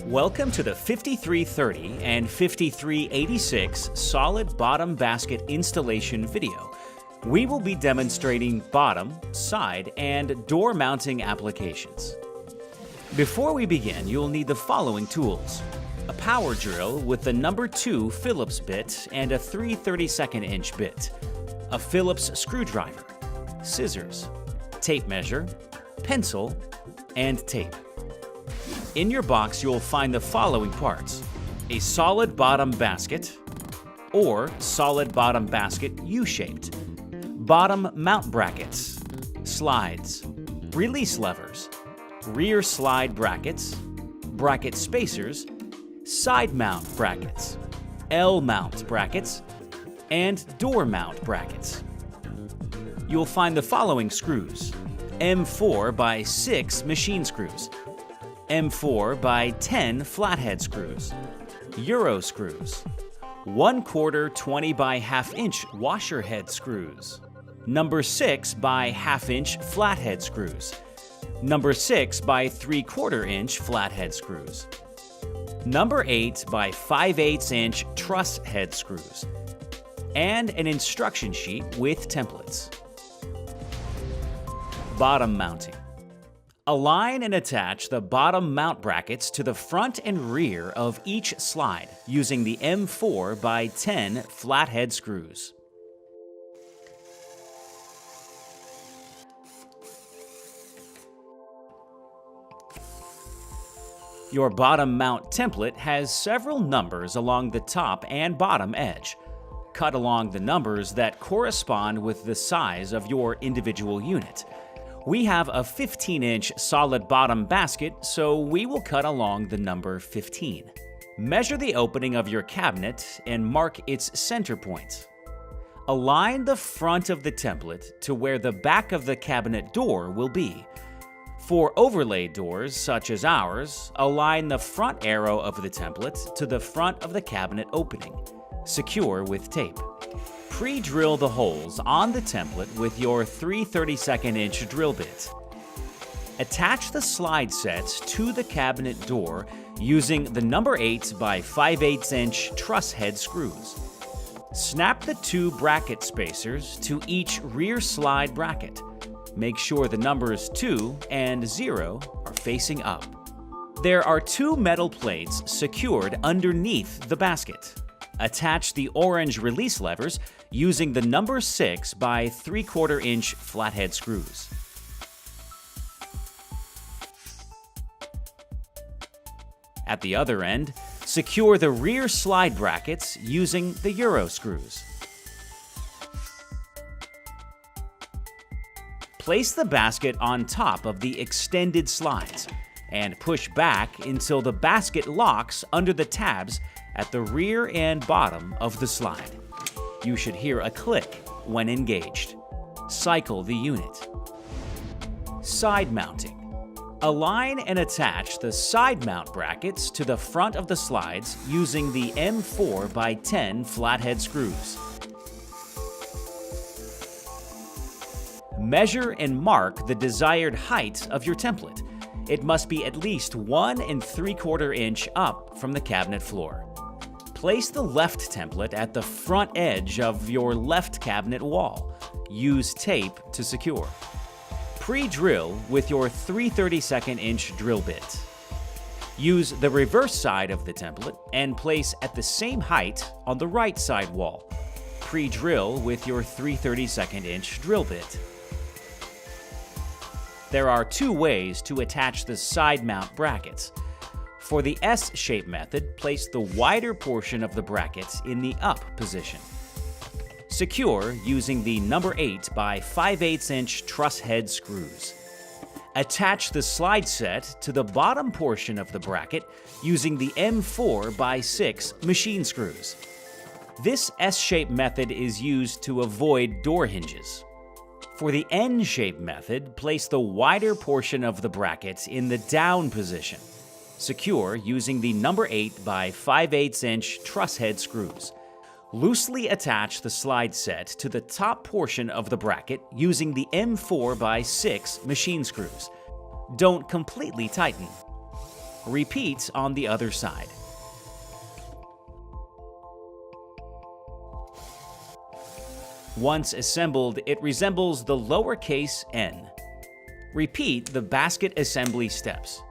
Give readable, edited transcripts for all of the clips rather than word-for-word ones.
Welcome to the 5330 and 5386 solid bottom basket installation video. We will be demonstrating bottom, side, and door mounting applications. Before we begin, you'll need the following tools: a power drill with the number 2 Phillips bit and a 3/32 inch bit, a Phillips screwdriver, scissors, tape measure, pencil, and tape. In your box, you'll find the following parts: a solid bottom basket or solid bottom basket U-shaped, bottom mount brackets, slides, release levers, rear slide brackets, bracket spacers, side mount brackets, L-mount brackets, and door mount brackets. You'll find the following screws: M4 by 6 machine screws, M4 by 10 flathead screws, Euro screws, 1/4 20 by 1/2 inch washer head screws, number 6 by 1/2 inch flathead screws, number 6 by 3/4 inch flathead screws, number 8 by 5/8 inch truss head screws, and an instruction sheet with templates. Bottom mounting. Align and attach the bottom mount brackets to the front and rear of each slide using the M4 by 10 flathead screws. Your bottom mount template has several numbers along the top and bottom edge. Cut along the numbers that correspond with the size of your individual unit. We have a 15-inch solid bottom basket, so we will cut along the number 15. Measure the opening of your cabinet and mark its center point. Align the front of the template to where the back of the cabinet door will be. For overlay doors, such as ours, align the front arrow of the template to the front of the cabinet opening. Secure with tape. Pre-drill the holes on the template with your 3/32 inch drill bit. Attach the slide sets to the cabinet door using the number 8 by 5/8 inch truss head screws. Snap the 2 bracket spacers to each rear slide bracket. Make sure the numbers 2 and 0 are facing up. There are 2 metal plates secured underneath the basket. Attach the orange release levers using the number 6 by 3/4 inch flathead screws. At the other end, secure the rear slide brackets using the Euro screws. Place the basket on top of the extended slides and push back until the basket locks under the tabs at the rear and bottom of the slide. You should hear a click when engaged. Cycle the unit. Side mounting. Align and attach the side mount brackets to the front of the slides using the M4 by 10 flathead screws. Measure and mark the desired height of your template. It must be at least 1 3/4 inch up from the cabinet floor. Place the left template at the front edge of your left cabinet wall. Use tape to secure. Pre-drill with your 3/32 inch drill bit. Use the reverse side of the template and place at the same height on the right side wall. Pre-drill with your 3/32 inch drill bit. There are 2 ways to attach the side mount brackets. For the S-shape method, place the wider portion of the brackets in the up position. Secure using the number 8 by 5/8 inch truss head screws. Attach the slide set to the bottom portion of the bracket using the M4 by 6 machine screws. This S-shape method is used to avoid door hinges. For the N-shape method, place the wider portion of the bracket in the down position. Secure using the number 8 by 5/8 inch truss head screws. Loosely attach the slide set to the top portion of the bracket using the M4 by 6 machine screws. Don't completely tighten. Repeat on the other side. Once assembled, it resembles the lowercase n. Repeat the basket assembly steps.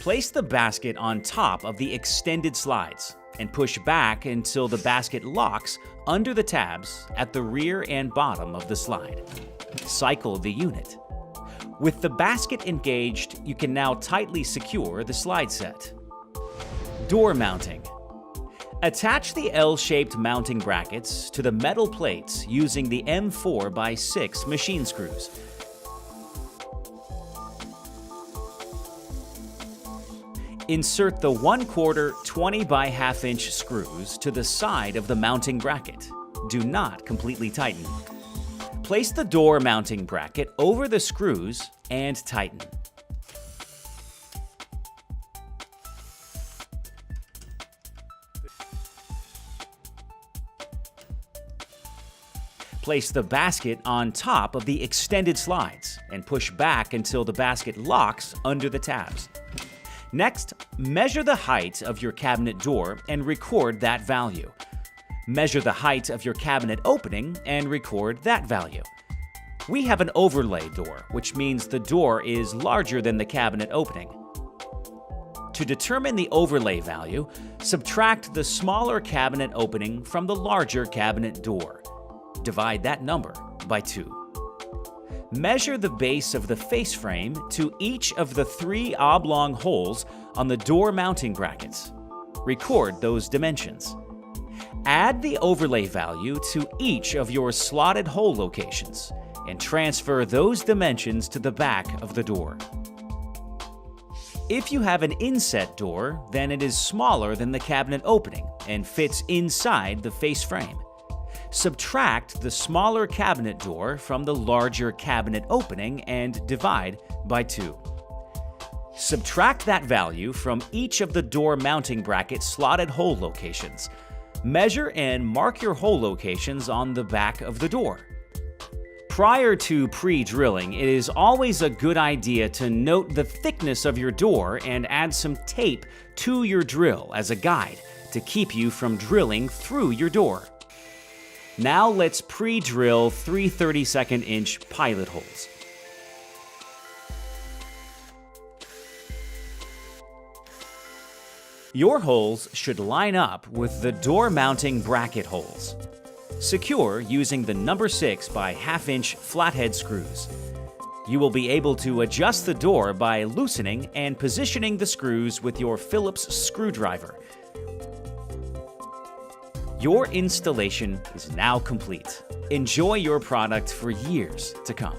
Place the basket on top of the extended slides and push back until the basket locks under the tabs at the rear and bottom of the slide. Cycle the unit. With the basket engaged, you can now tightly secure the slide set. Door mounting. Attach the L-shaped mounting brackets to the metal plates using the M4x6 machine screws. Insert the 1/4 20x1/2 inch screws to the side of the mounting bracket. Do not completely tighten. Place the door mounting bracket over the screws and tighten. Place the basket on top of the extended slides and push back until the basket locks under the tabs. Next, measure the height of your cabinet door and record that value. Measure the height of your cabinet opening and record that value. We have an overlay door, which means the door is larger than the cabinet opening. To determine the overlay value, subtract the smaller cabinet opening from the larger cabinet door. Divide that number by 2. Measure the base of the face frame to each of the 3 oblong holes on the door mounting brackets. Record those dimensions. Add the overlay value to each of your slotted hole locations and transfer those dimensions to the back of the door. If you have an inset door, then it is smaller than the cabinet opening and fits inside the face frame. Subtract the smaller cabinet door from the larger cabinet opening and divide by 2. Subtract that value from each of the door mounting bracket slotted hole locations. Measure and mark your hole locations on the back of the door. Prior to pre-drilling, it is always a good idea to note the thickness of your door and add some tape to your drill as a guide to keep you from drilling through your door. Now let's pre-drill 3 32nd-inch pilot holes. Your holes should line up with the door mounting bracket holes. Secure using the number 6x1/2 inch flathead screws. You will be able to adjust the door by loosening and positioning the screws with your Phillips screwdriver. Your installation is now complete. Enjoy your product for years to come.